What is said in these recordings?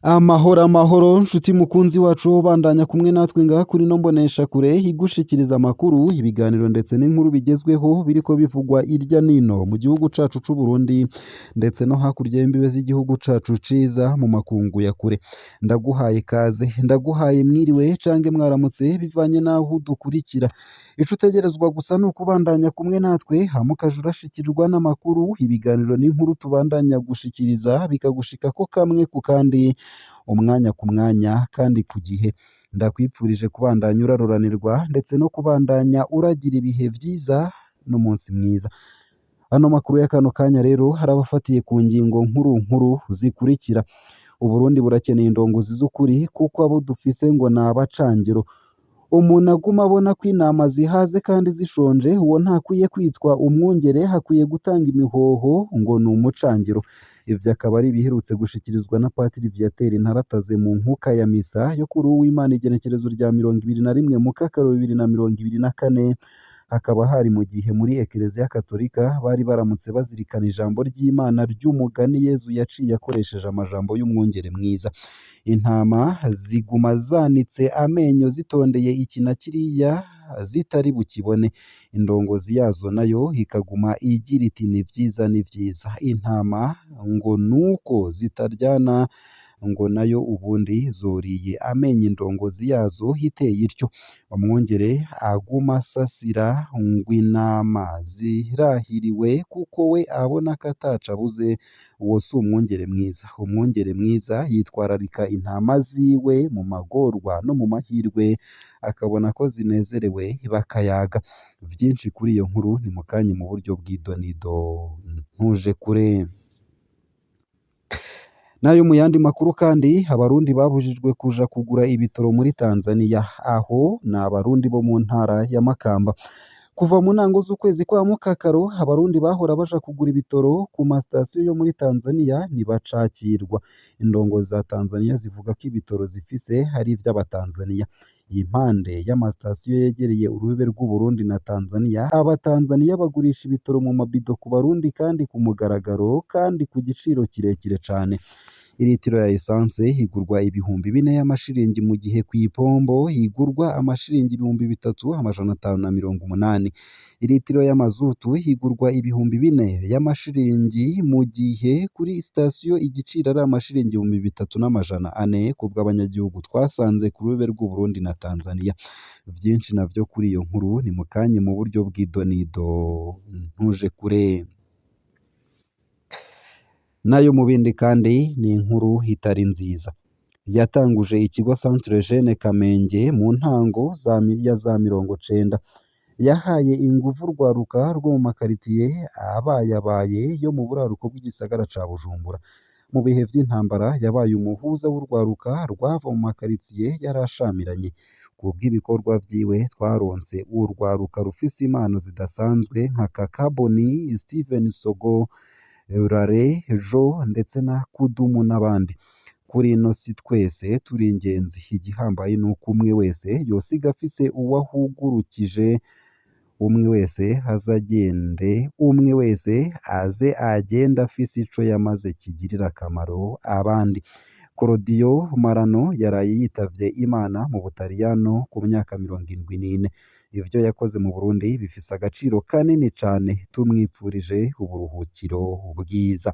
Amahoro amahoro nshuti mukunzi wacu wo bandanya kumwe natwe ngaha kuri no mbonesha kure igushikiriza amakuru ibiganiro ndetse n'inkuru bigezweho biriko bivugwa irya nino mu gihugu cacu c'u Burundi ndetse no hakurya y'imbibe z'igihugu cacu ciza mu makungu ya kure ndaguhaye kaze ndaguhaye mwiriwe cange mwaramutse bivanye naho dukurikira ico utegerezwa gusa ni ukubandanya kumwe natwe hama ukaja urashikirwa n'amakuru ibiganiro n'inkuru tubandanya gushikiriza bikagushikako kamwe ku kandi umwanya ku mwanya kandi ku gihe ndakwipfurije kubandanya uraroranirwa ndetse no kubandanya uragira ibihe vyiza n'umunsi mwiza ano makuru ya kano kanya rero harabafatiye ku ngingo nkuru zikurikira Uburundi burakeneye indongozi z'ukuri kuko abo dufise ngo ni abacangiro umuntu aguma abona ko intama zihaze kandi zishonje uwo ntakwiye kwitwa umwungere hakwiye gutanga imihoho ngo ni umucangiro ivyo akaba ari ibiherutse gushikirizwa na Patiri Viateur Ntarataze mu nkuka ya misa yo kuri Uwimana igenekerezo rya 21 Mukakaro 2024 hakaba hari mu gihe muri Ekereziya Katolika bari baramutse bazirikana ijambo ry'Imana ry'umugani Yezu yaciye akoresheje amajambo y'umwungere mwiza intama ziguma zanitse amenyo zitondeye iki na kiriya zitari bukibone indongozi yazo nayo ikaguma igira iti ni vyiza intama ngo nuko zitaryana ngo nayo ubundi zoriye amenyo indongozi yazo hiteye ityo umwungere aguma asasira ngo intama zirahiriwe kuko we abona ko atacabuze uwo si umwungere mwiza yitwararika intama ziwe mu magorwa no mu mahirwe akabona ko zinezerewe bakayaga vyinshi kuri iyo nkuru ni mukanye mu buryo bw'idonido ntuje kure nayo mu yandi makuru kandi abarundi babujijwe kuja kugura ibitoro muri Tanzania aho ni abarundi bo mu ntara ya Makamba kuva mu ntango z'ukwezi kwa Mukakaro abarundi bahora baja kugura ibitoro ku masitasiyo yo muri Tanzania ntibacakirwa indongozi za Tanzania zivuga ko ibitoro zifise hari ivy'abatanzania impande y'amasitasiyo yegereye urubibe rw'u Burundi na Tanzania abatanzania bagurisha ibitoro mu mabido ku barundi kandi ku mugaragaro kandi ku giciro kirekire cane iritiro ya essence higurwa ibihumbi 4 y'amashiringi mu gihe ku ipombo higurwa amashiringi 3580 iritiro y'amazutu higurwa ibihumbi 4 y'amashiringi mu gihe kuri sitasiyo igiciro ari amashiringi 3400 kubw'abanyagihugu twasanze ku rubibe rw'u Burundi na Tanzania vyinshi navyo kuri iyo nkuru ni mukanye mu buryo bw'idonido ntuje kure nayo mu bindi kandi ni inkuru itari nziza yatanguje ikigo Centre Jeune Kamenge mu ntango za 90 yahaye inguvu rwaruka rwo mu makaritiye abayabaye yo mu buraruko bw'igisagara ca Bujumbura mu bihe vy'intambara yabaye umuhuza w'urwaruka rwava mu makaritiye yarashamiranye kubw'ibikorwa vyiwe twaronse urwaruka rufise impano zidasanzwe nka Kakaboni Steven Sogo Rare Jo ndetse na Kudumu n'abandi kuri ino si twese turi ingenzi igihambaye nuko umwe wese yosiga afise uwahugurukije umwe wese aze agenda afise ico yamaze kigirira akamaro abandi Claudio Marano yaraye yitavye Imana mu Butaliyano ku myaka 74 ivyo yakoze mu Burundi bifise agaciro kanini cane tumwipfurije uburuhukiro bwiza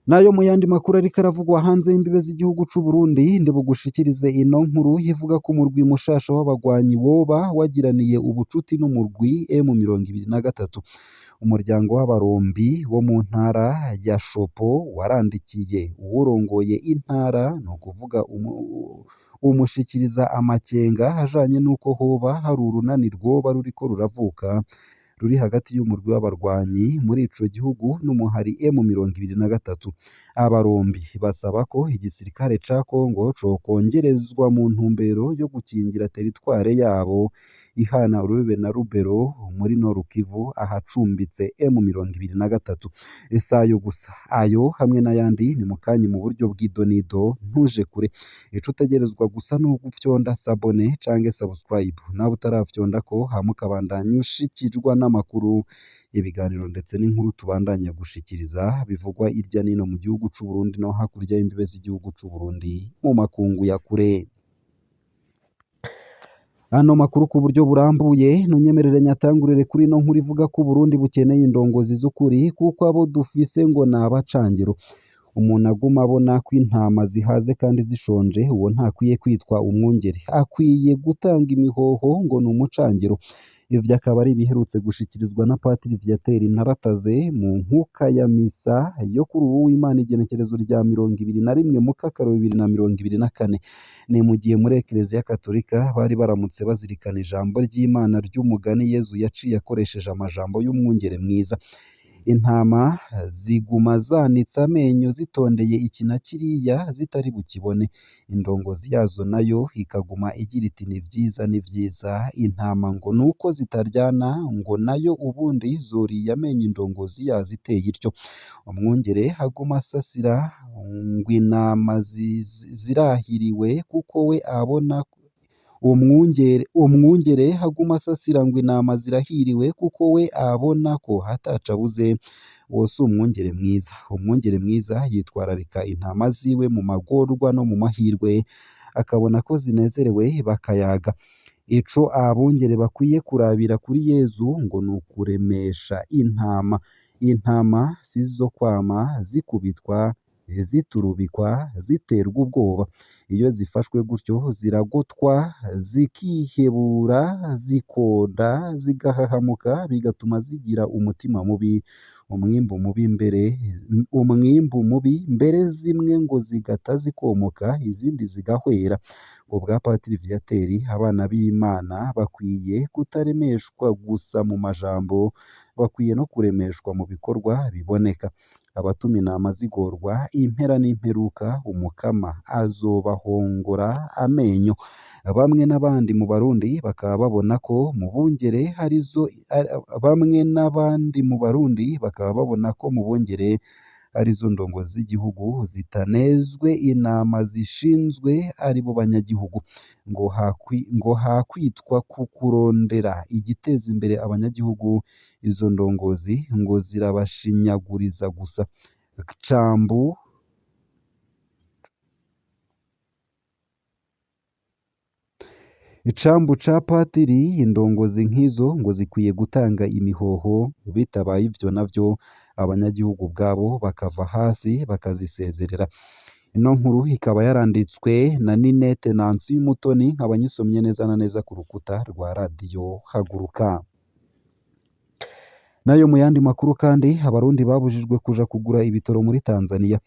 nayo mu yandi makuru ariko aravugwa hanze y'imbibe z'igihugu c'u Burundi ndibugushikirize ino nkuru ivuga ko umurwi mushasha w'abagwanyi woba wagiraniye ubucuti n'umurwi M23 umuryango w'abarombi wo mu ntara ya Shopo warandikiye uwurongoye intara no kuvuga umushikiriza amakenga ajanye nuko hoba hari urunani rwoba ruriko ruravuka ruri hagati y'umurwi w'abarwanyi muri ico gihugu n'umuhari M23 Abarombi basaba ko igisirikare ca Kongo cokongerezwa mu ntumbero yo gukingira teritware yabo ihana urubibe na Rubero muri Nord Kivu ahacumbitse M23. Si ayo gusa, ayo hamwe n'ayandi ni mu kanya mu buryo bw'idonido, ntuje kure. Ico utegerezwa gusa ni ugufyonda sabone canke subscribe, nawe utarafyonda ko hama ukabandanya ushikirwa n'amakuru, ibiganiro ndetse n'inkuru tubandanya gushikiriza bivugwa irya nino mu gihugu c'u Burundi no hakurya y'imbibe z'igihugu c'u Burundi mu makungu ya kure. Ano makuru ku buryo burambuye nunyemerere nyatangurire kuri no nkuru ivuga ko Burundi bukeneye indongozi z'ukuri kuko abo dufise ngo nabacangiro. Umuntu aguma abona ko intama zihaze kandi zishonje, uwo ntakwiye kwitwa umwungeri, akwiye gutanga imihoho ngo ni umucangiro. Ivyo akaba ari ibiherutse gushikirizwa na Patiri Viateur Ntarataze mu nkuka ya misa yo kuri uwu w'Imana igenekerezo rya 21 Mukakaro 2024. Ni mu gihe muri Ekereziya Katolika bari baramutse bazirikana ijambo ry'Imana ry'umugani Yezu yaciye akoresheje amajambo y'umwungere mwiza. Intama ziguma zanitse amenyo zitondeye iki na kiriya zitari bukibone, indongozi yazo nayo ikaguma igira iti ni vyiza ni vyiza. Intama ngo nuko zitaryana ngo nayo ubundi zoriye amenyo indongozi yaziteye ityo. Umwungere aguma asasira ngo intama zirahiriwe kuko we abona umwungere aguma asasira ngo intama zirahiriwe kuko we abona ko hatacabuze. Uwo si umwungere mwiza. Umwungere mwiza yitwararika intama ziwe mu magorwa no mu mahirwe, akabona ko zinezerewe bakayaga. Ico abungere bakwiye kurabira kuri Yezu ngo ni ukuremesha intama. Intama sizo kwama zikubitwa, ziturubikwa, ziterwa ubwoba. Iyo zifashwe gutyo ziragotwa, zikihebura, zikonda, zigahahamuka, bigatuma zigira umutima mubi, umwimbu mubi mbere zimwe ngo zigata zikomoka, izindi zigahwera. Ubwa Patiri Viateur, abana b'Imana bakwiye kutaremeshwa gusa mu majambo, bakwiye no kuremeshwa mu bikorwa biboneka. Abatuma intama zigorwa impera n'imperuka, umukama azobahongora amenyo. Bamwe n'abandi mu Barundi bakaba babona ko mu bungere arizo ndongozi z'igihugu zitanezwe intama zishinzwe ari bo banyagihugu, ngo hakwitwa ku kurondera igiteza imbere abanyagihugu, izo ndongozi ngo zirabashinyaguriza gusa. Icambu ca Patiri, indongozi nk'izo ngo zikwiye gutanga imihoho, bitabaye ivyo navyo abanyagihugu ubwabo bakava hasi bakazisezerera. Ino nkuru ikaba yaranditswe na Ninette Nancy Mutoni, nkaba nyisomye neza na neza ku rukuta rwa radiyo Haguruka. Nayo mu yandi makuru kandi, Abarundi babujijwe kuja kugura ibitoro muri Tanzania.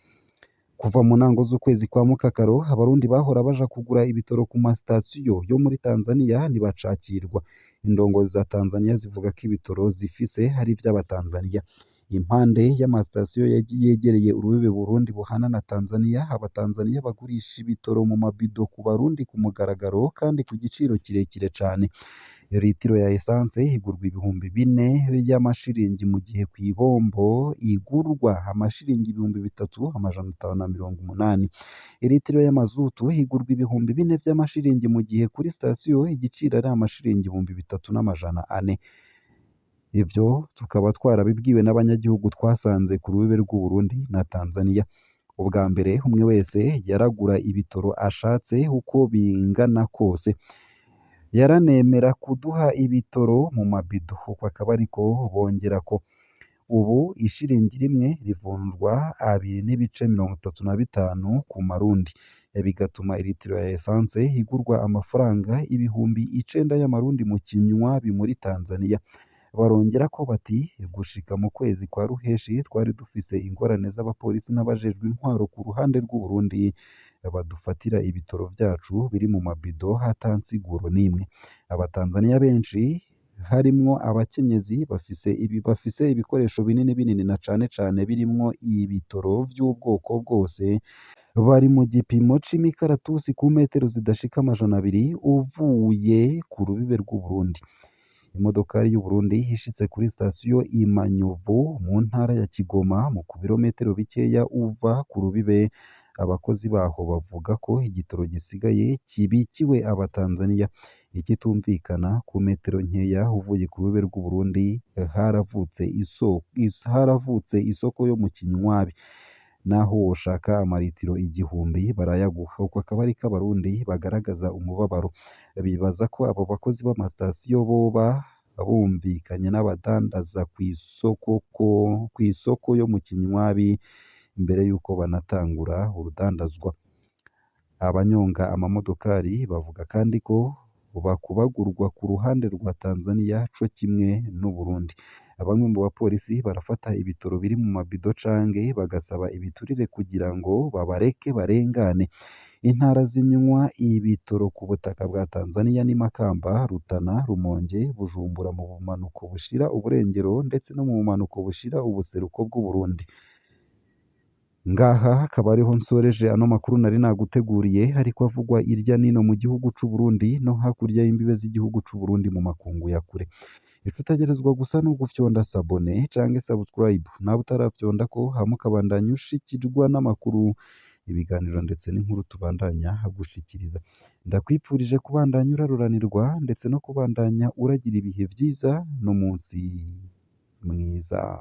Kuva mu ntango z'ukwezi kwa Mukakaro, Abarundi bahora baja kugura ibitoro ku masitasiyo yo muri Tanzania ntibacakirwa. Indongozi za Tanzania zivuga ko ibitoro zifise ari ivy'Abatanzania. Impande y'amasitasiyo yegereye urubibe Burundi buhana na Tanzania, Abatanzania bagurisha ibitoro mu mabido ku Barundi ku mugaragaro kandi ku giciro kirekire cane. Litiro ya esanse igurwa ibihumbi 4 y'amashiringi mu gihe ku ibombo igurwa amashiringi 3,580. Litiro y'amazutu igurwa ibihumbi 4 vy'amashiringi mu gihe kuri sitasiyo igiciro ari amashiringi 3,400. Ivyo tukaba twarabibwiwe n'abanyagihugu twasanze ku rubibe rw'u Burundi na Tanzania. Ubwa mbere umwe wese yaragura ibitoro ashatse uko bingana kose, yaranemera kuduha ibitoro mu mabido, uko akaba ariko bongerako. Ubu ishiringi rimwe rivunjwa 2,35 ku marundi, bigatuma litiro ya esanse igurwa amafaranga ibihumbi 9 y'amarundi mu kinywabi muri Tanzania. Barongera ko bati gushika mu kwezi kwa Ruheshi twari dufise ingorane z'abapolisi n'abajejwe intwaro ku ruhande rw'u Burundi, badufatira ibitoro vyacu biri mu mabido hatansiguro n'imwe. Abatanzania benshi harimwo abakenyezi bafise ibikoresho binini binini na cane cane birimwo ibitoro vy'ubwoko bwose, bari mu gipimo c'imikaratusi ku metero zidashika amajana abiri uvuye ku rubibe rw'Uburundi. Imodokari y'Uburundi ishitse kuri sitasiyo i Manyovu mu ntara ya Kigoma ku birometero bikeya uva ku rubibe, abakozi baho bavuga ko igitoro gisigaye kibikiwe Abatanzaniya. Ikitumvikana, ku metero nkeya uvuye ku rubibe rw'Uburundi haravutse isoko yo mu Kinywabi, naho woshaka amaritiro 1000 barayaguha. Uko akaba ariko Abarundi bagaragaza umubabaro, bibaza ko abo bakozi b'amasitasiyo boba bumvikanye n'abadandaza kw'isoko yo mu Kinywabi imbere y'uko banatangura urudandazwa. Abanyonga amamodokari bavuga kandi ko bakubagurwa ku ruhande rwa Tanzaniya co kimwe n'Uburundi. Bamwe mu bapolisi barafata ibitoro biri mu mabido canke bagasaba ibiturire kugira ngo babareke barengane. Intara zinywa ibitoro ku butaka bwa Tanzaniya ni Makamba, Rutana, Rumonge, Bujumbura mu bumanuko bushira uburengero ndetse no mu bumanuko bushira ubuseruko bw'Uburundi. Ngaha akaba ariho nsoreje ano makuru nari naguteguriye, ariko avugwa irya nino mu gihugu c'Uburundi no hakurya y'imbibe z'igihugu c'Uburundi mu makungu ya kure. Ico utegerezwa gusa ni ugufyonda sabone canke subscribe, nawe utarafyonda ko hama ukabandanya ushikirwa n'amakuru, ibiganiro ndetse n'inkuru tubandanya gushikiriza. Ndakwipfurije kubandanya uraruranirwa ndetse no kubandanya uragira ibihe vyiza n'umunsi mwiza.